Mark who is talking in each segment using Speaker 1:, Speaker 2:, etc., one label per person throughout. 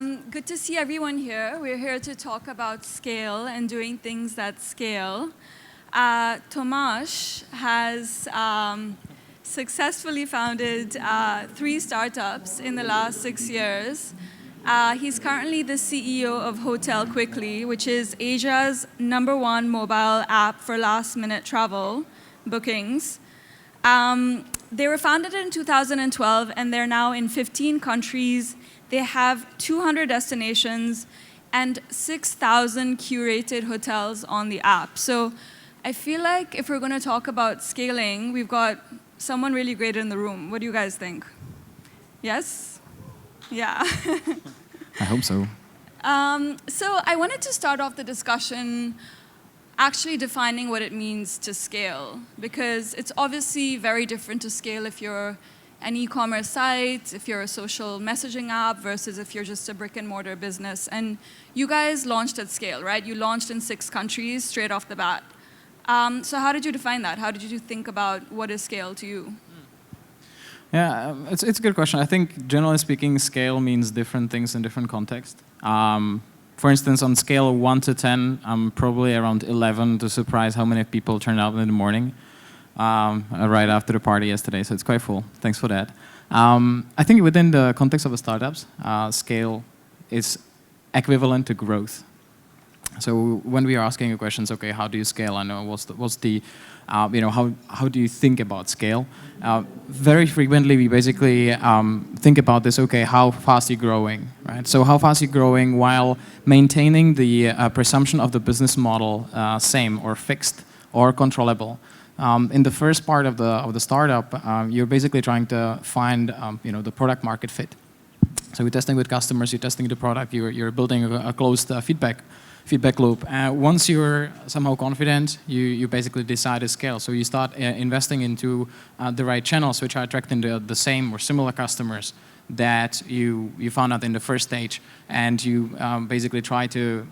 Speaker 1: Good to see everyone here. We're here to talk about scale and doing things that scale. Tomas has successfully founded 3 startups in the last 6 years. He's currently the CEO of HotelQuickly, which is Asia's #1 mobile app for last-minute travel bookings. They were founded in 2012, and they're now in 15 countries. They have 200 destinations and 6,000 curated hotels on the app. So I feel like if we're going to talk about scaling, we've got someone really great in the room. What do you guys think? Yes? Yeah.
Speaker 2: I hope so.
Speaker 1: So I wanted to start off the discussion actually defining what it means to scale, because it's obviously very different to scale if you're an e-commerce site, if you're a social messaging app, versus if you're just a brick-and-mortar business. And you guys launched at scale, right? You launched in 6 countries straight off the bat. So how did you define that? How did you think about what is scale to you?
Speaker 2: Yeah, it's a good question. I think, generally speaking, scale means different things in different contexts. For instance, on scale of 1 to 10, I'm probably around 11 to surprise how many people turned out in the morning. Right after the party yesterday, so it's quite full. Thanks for that. I think within the context of the startups, scale is equivalent to growth. So when we are asking the questions, okay, how do you scale? I know how do you think about scale? Very frequently, we basically think about this. Okay, how fast are you growing, right? So how fast are you growing while maintaining the presumption of the business model same or fixed or controllable? In the first part of the startup, you're basically trying to find the product market fit. So you're testing with customers, you're testing the product, you're building a closed feedback loop. Once you're somehow confident, you basically decide to scale. So you start investing into the right channels, which are attracting the same or similar customers that you found out in the first stage, and you basically try to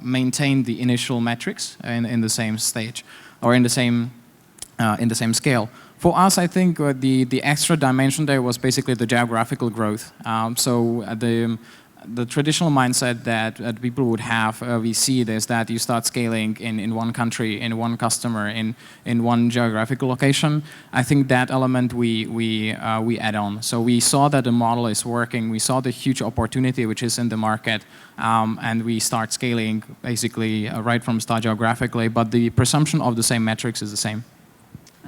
Speaker 2: maintain the initial metrics in the same stage or in the same scale. For us, I think the extra dimension there was basically the geographical growth. So the traditional mindset that people would have, we see this, that you start scaling in one country, in one customer, in one geographical location. I think that element we add on. So we saw that the model is working. We saw the huge opportunity which is in the market, and we start scaling basically right from start geographically. But the presumption of the same metrics is the same.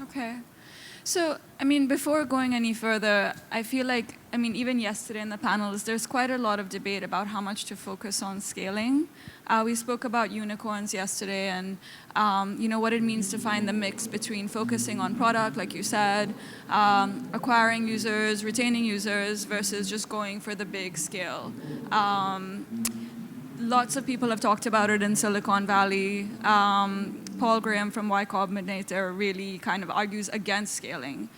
Speaker 1: Okay. So, I mean, before going any further, I feel like, even yesterday in the panels, there's quite a lot of debate about how much to focus on scaling. We spoke about unicorns yesterday and, what it means to find the mix between focusing on product, like you said, acquiring users, retaining users, versus just going for the big scale. Lots of people have talked about it in Silicon Valley. Paul Graham from Y Combinator really kind of argues against scaling.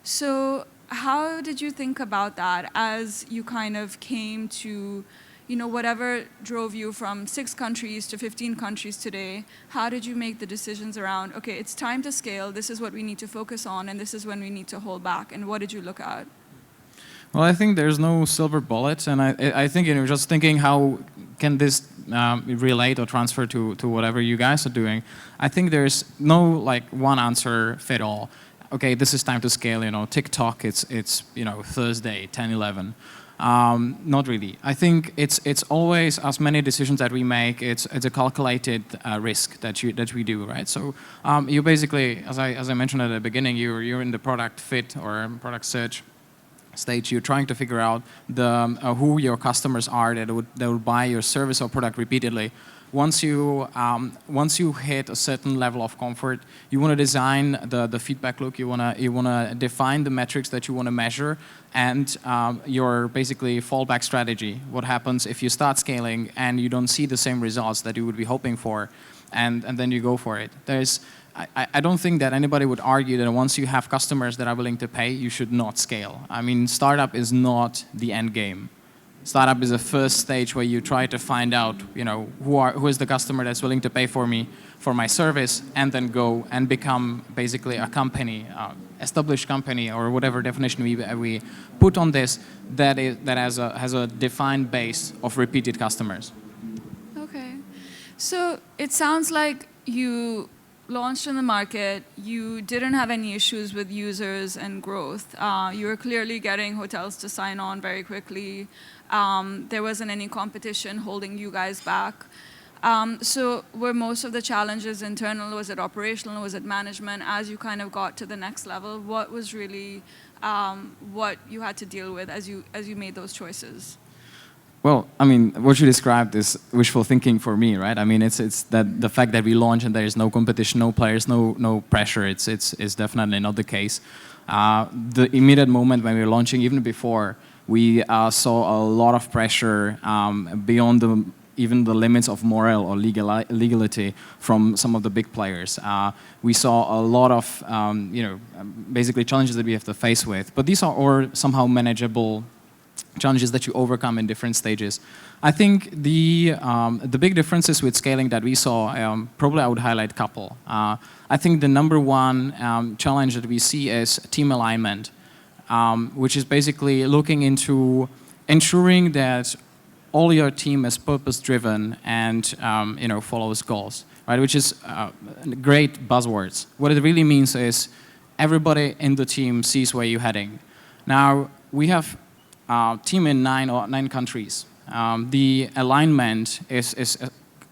Speaker 1: So how did you think about that as you kind of came to, whatever drove you from 6 countries to 15 countries today? How did you make the decisions around, okay, it's time to scale, this is what we need to focus on, and this is when we need to hold back, and what did you look at?
Speaker 2: Well, I think there's no silver bullet, and I think just thinking how can this relate or transfer to whatever you guys are doing. I think there's no one answer fit all. Okay, this is time to scale. TikTok, it's Thursday, 10:11. Not really. I think it's always, as many decisions that we make, it's a calculated risk that we do, right? So you basically, as I mentioned at the beginning, you're in the product fit or product search stage. You're trying to figure out who your customers are that would buy your service or product repeatedly. Once you hit a certain level of comfort, you want to design the feedback loop. You want to define the metrics that you want to measure, and your basically fallback strategy. What happens if you start scaling and you don't see the same results that you would be hoping for, and then you go for it. I don't think that anybody would argue that once you have customers that are willing to pay, you should not scale. Startup is not the end game. Startup is a first stage where you try to find out, who is the customer that's willing to pay for me, for my service, and then go and become basically a company, established company or whatever definition we put on this that has a defined base of repeated customers.
Speaker 1: Okay. So it sounds like you launched in the market, you didn't have any issues with users and growth. You were clearly getting hotels to sign on very quickly. There wasn't any competition holding you guys back. So were most of the challenges internal? Was it operational? Was it management? As you kind of got to the next level, what was really what you had to deal with as you made those choices?
Speaker 2: Well, I mean, what you described is wishful thinking for me, right? I mean, it's that the fact that we launch and there is no competition, no players, no pressure. It's definitely not the case. The immediate moment when we were launching, even before, we saw a lot of pressure beyond even the limits of moral or legality from some of the big players. We saw a lot of, basically challenges that we have to face with. But these are all somehow manageable challenges that you overcome in different stages. I think the big differences with scaling that we saw, probably I would highlight a couple. I think the number one challenge that we see is team alignment, which is basically looking into ensuring that all your team is purpose-driven and follows goals, right? Which is great buzzwords. What it really means is everybody in the team sees where you're heading. Now we have team in 9 countries. The alignment is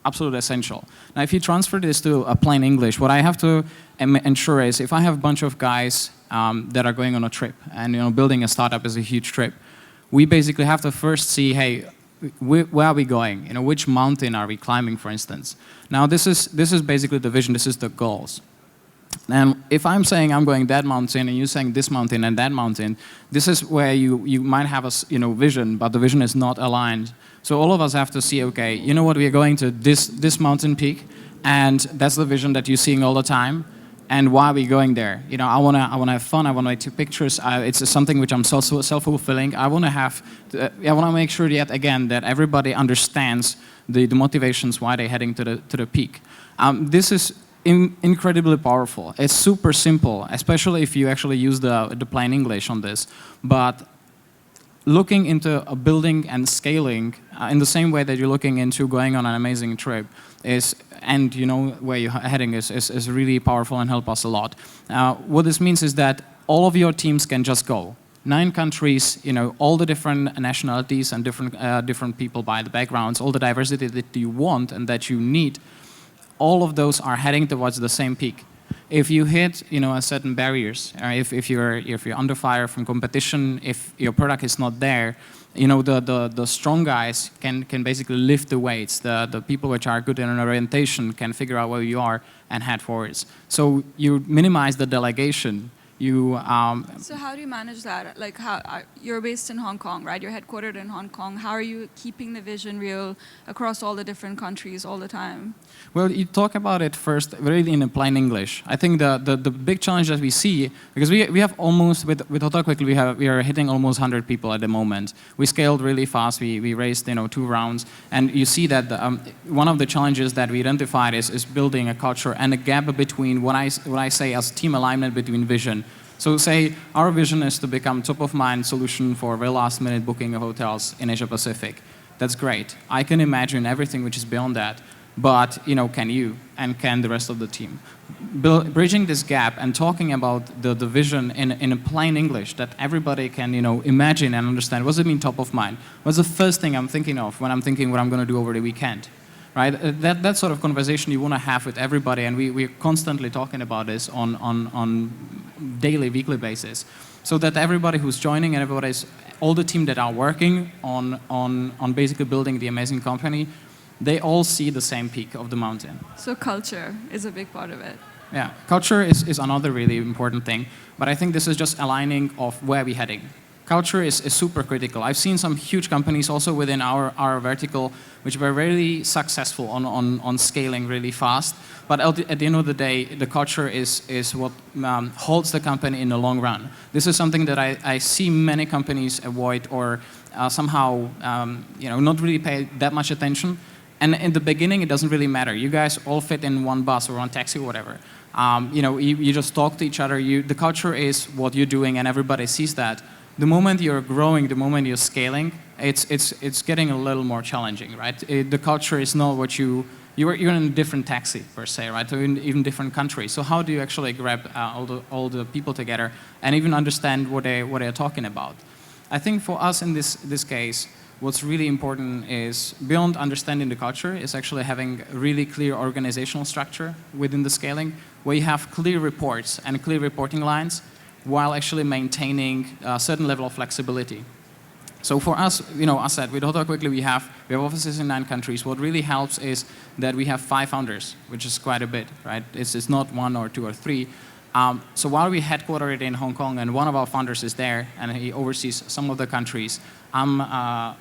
Speaker 2: absolutely essential. Now, if you transfer this to a plain English, what I have to ensure is if I have a bunch of guys that are going on a trip, and building a startup is a huge trip, we basically have to first see, hey, where are we going? Which mountain are we climbing, for instance? Now, this is basically the vision. This is the goals. And if I'm saying I'm going that mountain and you're saying this mountain and that mountain, this is where you might have a vision, but the vision is not aligned. So all of us have to see, okay, you know what, we are going to this mountain peak, and that's the vision that you're seeing all the time. And why are we going there? I wanna have fun. I wanna take pictures. It's something which I'm so self-fulfilling. I wanna make sure yet again that everybody understands the motivations why they're heading to the peak. This is incredibly powerful. It's super simple, especially if you actually use the plain English on this. But looking into a building and scaling in the same way that you're looking into going on an amazing trip and where you're heading is really powerful and help us a lot. What this means is that all of your teams can just go. 9 countries, all the different nationalities and different people by the backgrounds, all the diversity that you want and that you need, all of those are heading towards the same peak. If you hit, a certain barriers, if you're under fire from competition, if your product is not there, the strong guys can basically lift the weights. The people which are good in an orientation can figure out where you are and head forwards. So you minimize the delegation.
Speaker 1: So how do you manage that? Like, you're based in Hong Kong, right? You're headquartered in Hong Kong. How are you keeping the vision real across all the different countries all the time?
Speaker 2: Well, you talk about it first really in a plain English. I think the big challenge that we see, because we have almost, with HotelQuickly, we are hitting almost 100 people at the moment. We scaled really fast. We raised 2 rounds. And you see that one of the challenges that we identified is building a culture and a gap between what I say as team alignment between vision. So say our vision is to become top-of-mind solution for very last-minute booking of hotels in Asia Pacific. That's great. I can imagine everything which is beyond that. But can you and can the rest of the team? Bridging this gap and talking about the vision in a plain English that everybody can imagine and understand. What does it mean top of mind? What's the first thing I'm thinking of when I'm thinking what I'm going to do over the weekend? Right? That sort of conversation you want to have with everybody, and we're constantly talking about this on daily, weekly basis, so that everybody who's joining and all the team that are working on basically building the amazing company, they all see the same peak of the mountain.
Speaker 1: So culture is a big part of it.
Speaker 2: Yeah, culture is another really important thing, but I think this is just aligning of where we're heading. Culture is super critical. I've seen some huge companies also within our vertical which were really successful on scaling really fast. But at the end of the day, the culture is what holds the company in the long run. This is something that I see many companies avoid or somehow not really pay that much attention. And in the beginning, it doesn't really matter. You guys all fit in one bus or one taxi or whatever. You just talk to each other. The culture is what you're doing, and everybody sees that. The moment you're growing, the moment you're scaling, it's getting a little more challenging, right? The culture is not what you're in a different taxi per se, right? So in even different countries. So how do you actually grab all the people together and even understand what they're talking about? I think for us in this case, what's really important is beyond understanding the culture is actually having a really clear organizational structure within the scaling, where you have clear reports and clear reporting lines, while actually maintaining a certain level of flexibility. So for us, as I said, with HotelQuickly, we have offices in 9 countries. What really helps is that we have 5 founders, which is quite a bit, right? It's not 1 or 2 or 3. So while we headquartered in Hong Kong, and one of our founders is there, and he oversees some of the countries, I'm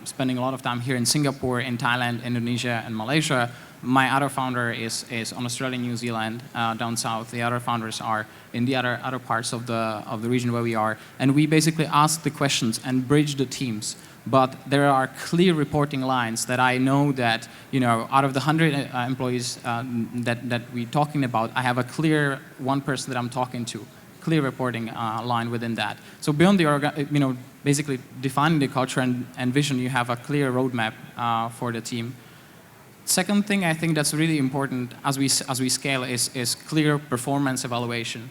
Speaker 2: spending a lot of time here in Singapore, in Thailand, Indonesia, and Malaysia. My other founder is on Australia, New Zealand, down south. The other founders are in the other parts of the region where we are. And we basically ask the questions and bridge the teams. But there are clear reporting lines that I know that, out of the 100 employees that we're talking about, I have a clear one person that I'm talking to, clear reporting line within that. So beyond the, basically defining the culture and vision, you have a clear roadmap for the team. Second thing I think that's really important as we scale is clear performance evaluation.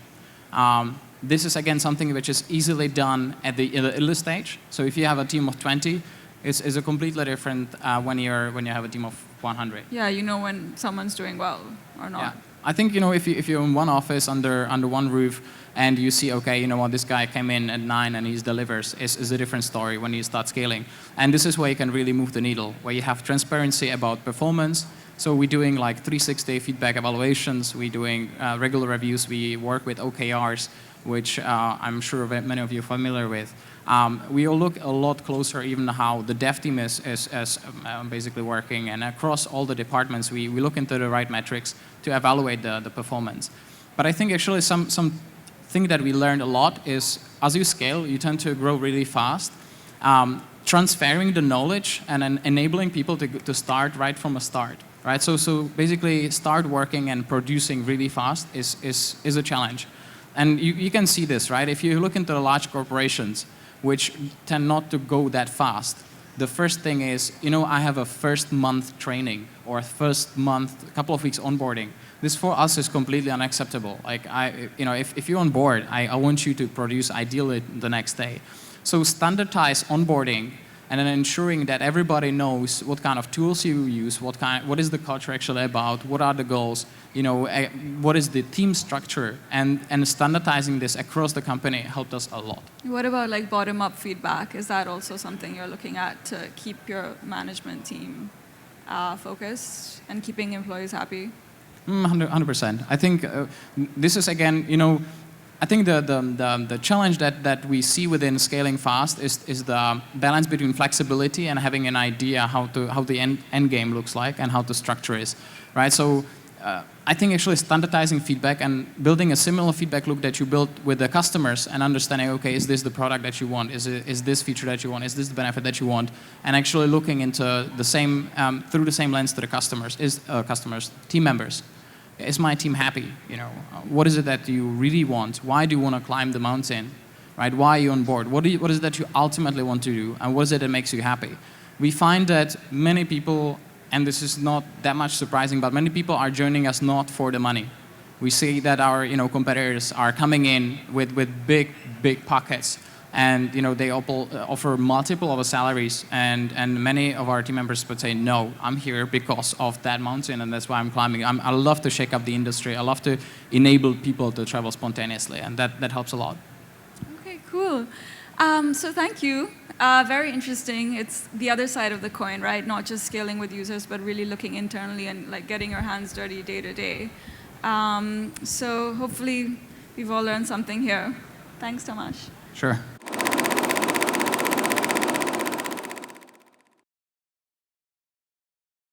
Speaker 2: This is again something which is easily done at the early stage. So if you have a team of 20, it's a completely different when you have a team of 100.
Speaker 1: Yeah, you know when someone's doing well or not.
Speaker 2: Yeah. I think if you're in one office under one roof and you see, okay, this guy came in at 9 and he delivers, is a different story when you start scaling. And this is where you can really move the needle, where you have transparency about performance. So we're doing like 360 feedback evaluations. We're doing regular reviews. We work with OKRs, which I'm sure many of you are familiar with. We all look a lot closer even how the dev team is basically working, and across all the departments we look into the right metrics to evaluate the performance. But I think actually some thing that we learned a lot is as you scale, you tend to grow really fast. Transferring the knowledge and then enabling people to start right from a start. Right? So basically start working and producing really fast is a challenge. And you can see this, right? If you look into the large corporations, which tend not to go that fast, the first thing is, I have a first month training or a first month, a couple of weeks onboarding. This for us is completely unacceptable. Like if you're on board, I want you to produce ideally the next day. So standardize onboarding and then ensuring that everybody knows what kind of tools you use, what is the culture actually about, what are the goals, what is the team structure, and standardizing this across the company helped us a lot.
Speaker 1: What about like bottom-up feedback? Is that also something you're looking at to keep your management team focused and keeping employees happy?
Speaker 2: 100%. I think this is again, I think the challenge that we see within scaling fast is the balance between flexibility and having an idea how the end game looks like and how the structure is, right? So I think actually standardizing feedback and building a similar feedback loop that you built with the customers and understanding, okay, is this the product that you want? Is this feature that you want? Is this the benefit that you want? And actually looking into the same through the same lens to the customers, team members. Is my team happy? What is it that you really want? Why do you want to climb the mountain? Right? Why are you on board? What is it that you ultimately want to do? And what is it that makes you happy? We find that many people, and this is not that much surprising, but many people are joining us not for the money. We see that our competitors are coming in with big pockets, and they offer multiple of salaries, and many of our team members would say, no, I'm here because of that mountain, and that's why I'm climbing. I love to shake up the industry. I love to enable people to travel spontaneously, and that helps a lot.
Speaker 1: Okay, cool. So thank you. Very interesting. It's the other side of the coin, right? Not just scaling with users, but really looking internally and like getting your hands dirty day to day. So hopefully we've all learned something here. Thanks, Tomas.
Speaker 2: Sure.